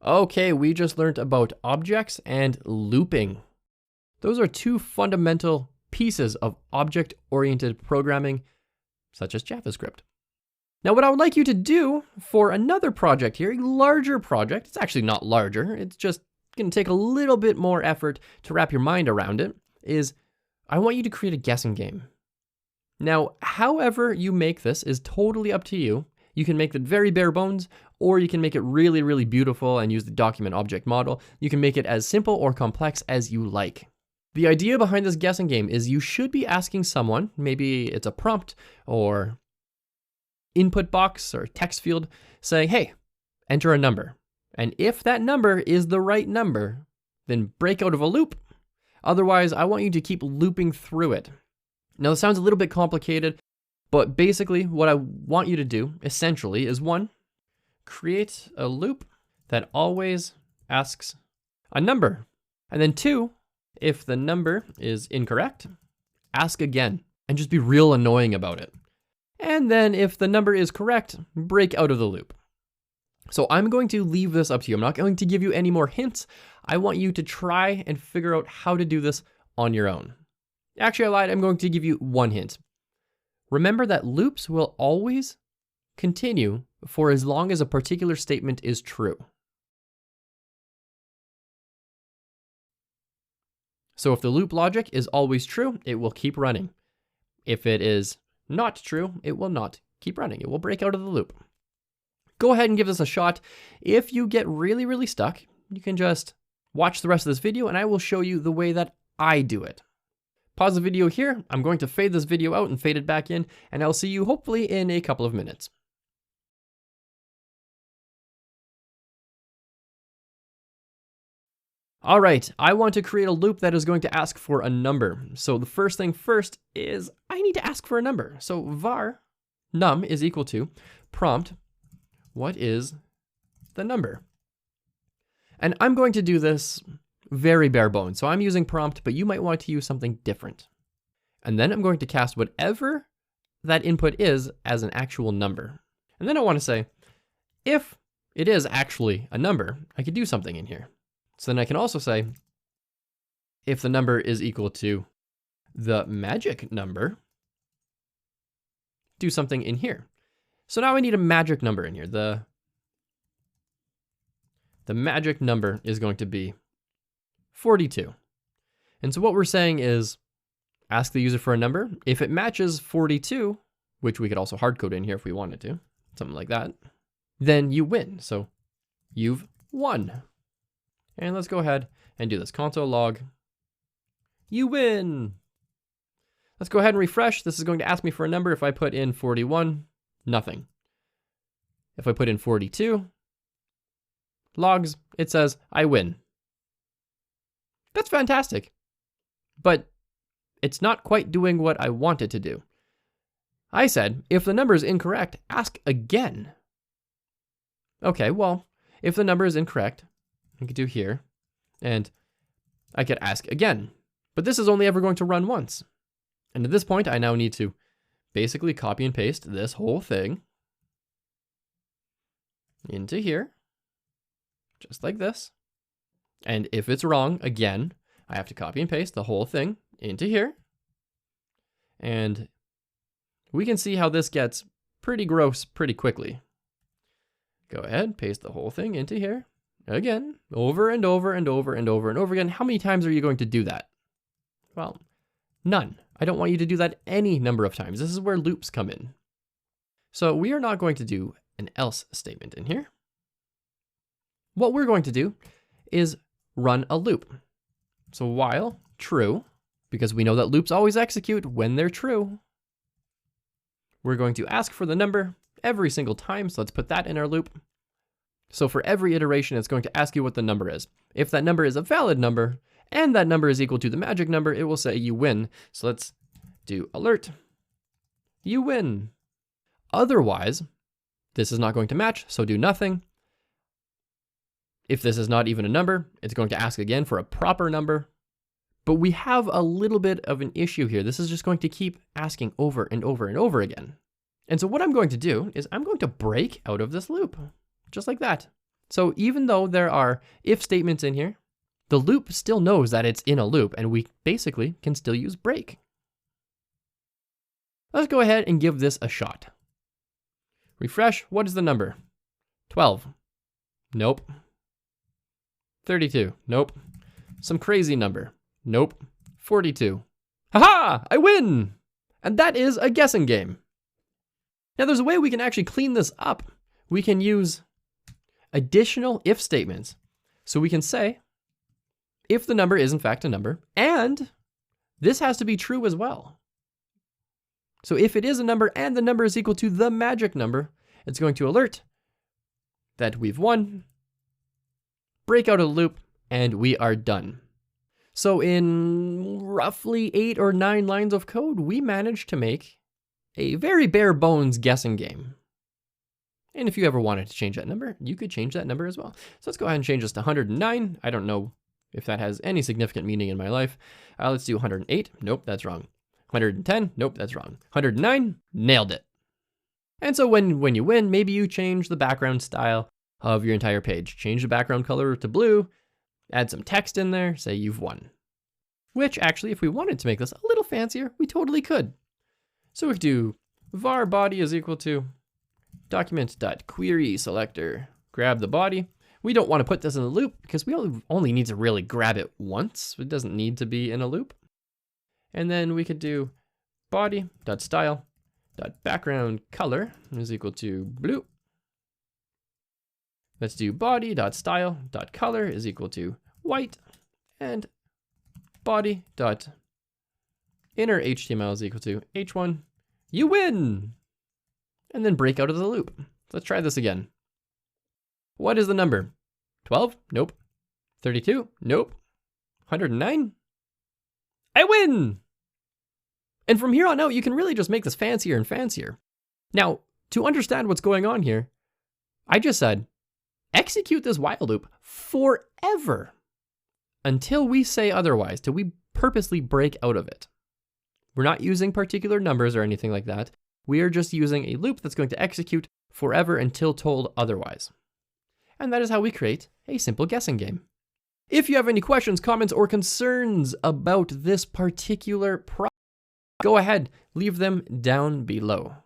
Okay, we just learned about objects and looping. Those are two fundamental pieces of object-oriented programming, such as JavaScript. Now, what I would like you to do for another project here, a larger project, it's actually not larger, it's just gonna take a little bit more effort to wrap your mind around it, is I want you to create a guessing game. Now, however you make this is totally up to you. You can make it very bare bones, or you can make it really, really beautiful and use the document object model. You can make it as simple or complex as you like. The idea behind this guessing game is you should be asking someone, maybe it's a prompt or input box or text field, saying, hey, enter a number. And if that number is the right number, then break out of a loop. Otherwise, I want you to keep looping through it. Now, this sounds a little bit complicated, but basically what I want you to do, essentially, is one, create a loop that always asks a number. And then two, if the number is incorrect, ask again and just be real annoying about it. And then if the number is correct, break out of the loop. So I'm going to leave this up to you. I'm not going to give you any more hints. I want you to try and figure out how to do this on your own. Actually, I lied. I'm going to give you one hint. Remember that loops will always continue for as long as a particular statement is true. So if the loop logic is always true, it will keep running. If it is not true, it will not keep running. It will break out of the loop. Go ahead and give this a shot. If you get really, really stuck, you can just watch the rest of this video and I will show you the way that I do it. Pause the video here. I'm going to fade this video out and fade it back in, and I'll see you hopefully in a couple of minutes. All right, I want to create a loop that is going to ask for a number. So the first thing first is I need to ask for a number. So var num is equal to prompt, what is the number? And I'm going to do this very bare bones. So I'm using prompt, but you might want to use something different. And then I'm going to cast whatever that input is as an actual number. And then I want to say, if it is actually a number, I could do something in here. So then I can also say, if the number is equal to the magic number, do something in here. So now I need a magic number in here. The magic number is going to be 42. And so what we're saying is, ask the user for a number. If it matches 42, which we could also hardcode in here if we wanted to, something like that, then you win. So you've won. And let's go ahead and do this. Console log, you win. Let's go ahead and refresh. This is going to ask me for a number. If I put in 41, nothing. If I put in 42, logs, it says I win. That's fantastic. But it's not quite doing what I want it to do. I said, if the number is incorrect, ask again. Okay, well, if the number is incorrect, I could do here, and I could ask again. But this is only ever going to run once. And at this point, I now need to basically copy and paste this whole thing into here, just like this. And if it's wrong, again, I have to copy and paste the whole thing into here. And we can see how this gets pretty gross pretty quickly. Go ahead, paste the whole thing into here. Again, over and over and over and over and over again. How many times are you going to do that? Well, none. I don't want you to do that any number of times. This is where loops come in. So we are not going to do an else statement in here. What we're going to do is run a loop. So while true, because we know that loops always execute when they're true, we're going to ask for the number every single time. So let's put that in our loop. So for every iteration, it's going to ask you what the number is. If that number is a valid number, and that number is equal to the magic number, it will say you win. So let's do alert. You win. Otherwise, this is not going to match, so do nothing. If this is not even a number, it's going to ask again for a proper number. But we have a little bit of an issue here. This is just going to keep asking over and over and over again. And so what I'm going to do is I'm going to break out of this loop. Just like that. So even though there are if statements in here, the loop still knows that it's in a loop, and we basically can still use break. Let's go ahead and give this a shot. Refresh. What is the number? 12. Nope. 32. Nope. Some crazy number. Nope. 42. Haha! I win! And that is a guessing game. Now there's a way we can actually clean this up. We can use additional if statements. So we can say, if the number is in fact a number, and this has to be true as well. So if it is a number and the number is equal to the magic number, it's going to alert that we've won, break out of the loop, and we are done. So in roughly 8 or 9 lines of code, we managed to make a very bare bones guessing game. And if you ever wanted to change that number, you could change that number as well. So let's go ahead and change this to 109. I don't know if that has any significant meaning in my life. Let's do 108. Nope, that's wrong. 110. Nope, that's wrong. 109. Nailed it. And so when you win, maybe you change the background style of your entire page. Change the background color to blue, add some text in there, say you've won. Which actually, if we wanted to make this a little fancier, we totally could. So we could do var body is equal to document.query selector, grab the body. We don't want to put this in a loop because we only need to really grab it once. It doesn't need to be in a loop. And then we could do body.style.background color is equal to blue. Let's do body.style.color is equal to white, and body.inner HTML is equal to h1. You win! And then break out of the loop. Let's try this again. What is the number? 12? Nope. 32? Nope. 109? I win! And from here on out, you can really just make this fancier and fancier. Now, to understand what's going on here, I just said, execute this while loop forever until we say otherwise, till we purposely break out of it. We're not using particular numbers or anything like that. We are just using a loop that's going to execute forever until told otherwise. And that is how we create a simple guessing game. If you have any questions, comments, or concerns about this particular project, go ahead, leave them down below.